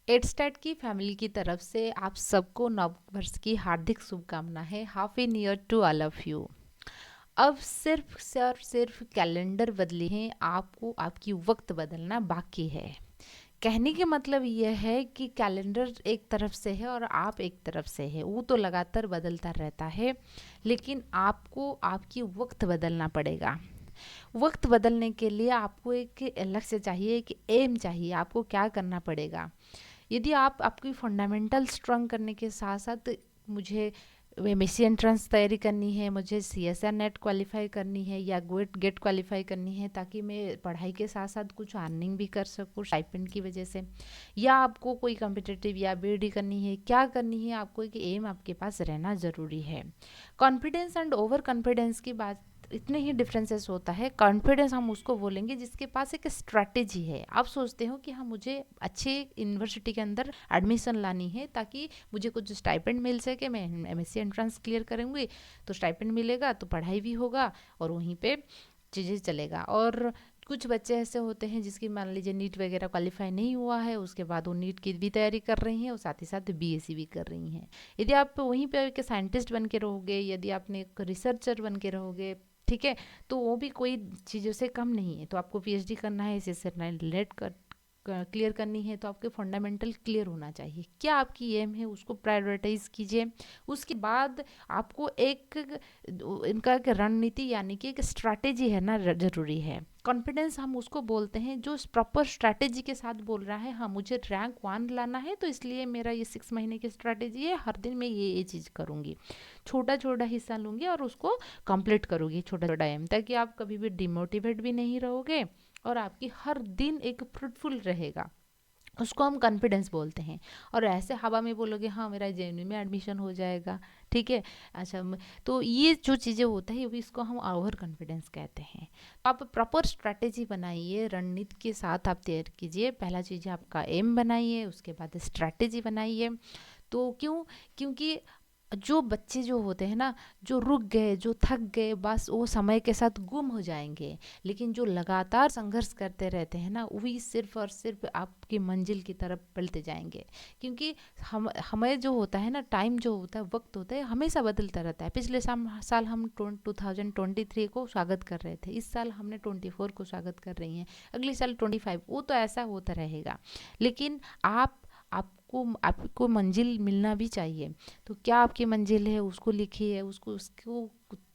एडस्टैट की फैमिली की तरफ से आप सबको नववर्ष की हार्दिक शुभकामनाएं है। Happy new year to all of you. अब सिर्फ कैलेंडर बदले हैं, आपको आपकी वक्त बदलना बाकी है। कहने के मतलब यह है कि कैलेंडर एक तरफ से है और आप एक तरफ से है, वो तो लगातार बदलता रहता है, लेकिन आपको आपकी वक्त बदलना पड़ेगा। वक्त बदलने के लिए आपको एक लक्ष्य चाहिए, एक एम चाहिए, आपको क्या करना पड़ेगा। यदि आप आपकी फंडामेंटल स्ट्रांग करने के साथ साथ मुझे एमएससी एंट्रेंस तैयारी करनी है, मुझे सीएसआर नेट क्वालिफाई करनी है या गेट क्वालिफाई करनी है, ताकि मैं पढ़ाई के साथ साथ कुछ अर्निंग भी कर सकूँ स्टाइपेंड की वजह से, या आपको कोई कम्पिटिटिव या बीडी करनी है, क्या करनी है, आपको एक एम आपके पास रहना ज़रूरी है। कॉन्फिडेंस एंड ओवर कॉन्फिडेंस की बात, इतने ही डिफरेंसेस होता है। कॉन्फिडेंस हम उसको बोलेंगे जिसके पास एक स्ट्रैटेजी है। आप सोचते हो कि हाँ, मुझे अच्छे यूनिवर्सिटी के अंदर एडमिशन लानी है ताकि मुझे कुछ स्टाइपेंड मिल सके, मैं एमएससी एंट्रेंस क्लियर करूँगी तो स्टाइपेंड मिलेगा, तो पढ़ाई भी होगा और वहीं पे चीज़ें चलेगा। और कुछ बच्चे ऐसे होते हैं जिसकी मान लीजिए नीट वगैरह क्वालिफाई नहीं हुआ है, उसके बाद वो नीट की भी तैयारी कर रही हैं और साथ ही साथ बीएससी भी कर रही हैं। यदि आप वहीं पे एक साइंटिस्ट बन के रहोगे, यदि आपने एक रिसर्चर बन के रहोगे, ठीक है, तो वो भी कोई चीज़ों से कम नहीं है। तो आपको पीएचडी करना है, इसे नेट कर क्लियर करनी है, तो आपके फंडामेंटल क्लियर होना चाहिए। क्या आपकी एम है उसको प्रायोरिटाइज कीजिए। उसके बाद आपको एक इनका एक रणनीति यानी कि एक स्ट्रैटेजी है ना, ज़रूरी है। कॉन्फिडेंस हम उसको बोलते हैं जो प्रॉपर स्ट्रैटेजी के साथ बोल रहा है, हाँ मुझे रैंक 1 लाना है तो इसलिए मेरा ये 6 महीने की स्ट्रैटेजी है, हर दिन मैं ये चीज़ करूँगी, छोटा छोटा हिस्सा लूँगी और उसको कंप्लीट करूँगी छोटा छोटा एम, ताकि आप कभी भी डिमोटिवेट भी नहीं रहोगे और आपकी हर दिन एक फ्रूटफुल रहेगा। उसको हम कॉन्फिडेंस बोलते हैं। और ऐसे हवा में बोलोगे हाँ मेरा जेएनयू में एडमिशन हो जाएगा, ठीक है, अच्छा तो ये जो चीज़ें होता है इसको हम ओवर कॉन्फिडेंस कहते हैं। तो आप प्रॉपर स्ट्रैटेजी बनाइए, रणनीति के साथ आप तैयार कीजिए। पहला चीज़ आपका एम बनाइए, उसके बाद स्ट्रैटेजी बनाइए। तो क्यों? क्योंकि जो बच्चे जो होते हैं ना, जो रुक गए, जो थक गए, बस वो समय के साथ गुम हो जाएंगे। लेकिन जो लगातार संघर्ष करते रहते हैं ना, वही सिर्फ और सिर्फ आपकी मंजिल की तरफ बढ़ते जाएंगे। क्योंकि हम हमें जो होता है ना, टाइम जो होता है, वक्त होता है, हमेशा बदलता रहता है। पिछले साल हम 2023 को स्वागत कर रहे थे, इस साल हमने 24 को स्वागत कर रही हैं, अगले साल 25, वो तो ऐसा होता रहेगा। लेकिन आपको मंजिल मिलना भी चाहिए। तो क्या आपकी मंजिल है उसको लिखिए, उसको उसको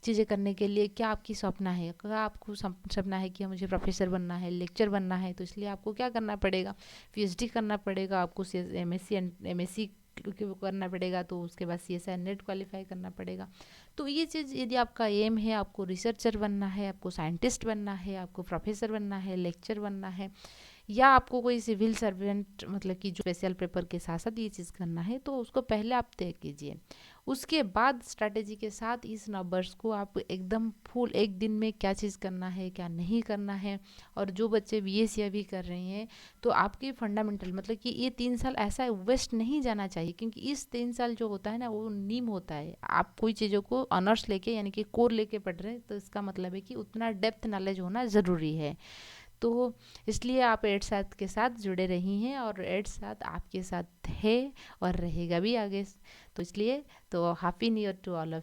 चीज़ें करने के लिए क्या आपकी सपना है। क्या आपको सपना है कि मुझे प्रोफेसर बनना है, लेक्चर बनना है, तो इसलिए आपको क्या करना पड़ेगा, पीएचडी करना पड़ेगा, आपको एमएससी करना पड़ेगा, तो उसके बाद सीएसआर नेट क्वालिफाई करना पड़ेगा। तो ये चीज़ यदि आपका एम है, आपको रिसर्चर बनना है, आपको साइंटिस्ट बनना है, आपको प्रोफेसर बनना है, लेक्चर बनना है, या आपको कोई सिविल सर्वेंट मतलब कि जो स्पेशल पेपर के साथ साथ ये चीज़ करना है, तो उसको पहले आप तय कीजिए। उसके बाद स्ट्रैटेजी के साथ इस नंबर्स को आप एकदम फुल एक दिन में क्या चीज़ करना है, क्या नहीं करना है। और जो बच्चे बीएससी भी कर रहे हैं, तो आपकी फंडामेंटल मतलब कि ये 3 साल ऐसा वेस्ट नहीं जाना चाहिए, क्योंकि इस 3 साल जो होता है ना, वो नीम होता है। आप कोई चीज़ों को ऑनर्स लेके यानी कि कोर लेके पढ़ रहे हैं, तो इसका मतलब है कि उतना डेप्थ नॉलेज होना ज़रूरी है। तो इसलिए आप एड साथ के साथ जुड़े रही हैं और एड साथ आपके साथ है और रहेगा भी आगे। तो इसलिए तो happy new year to all of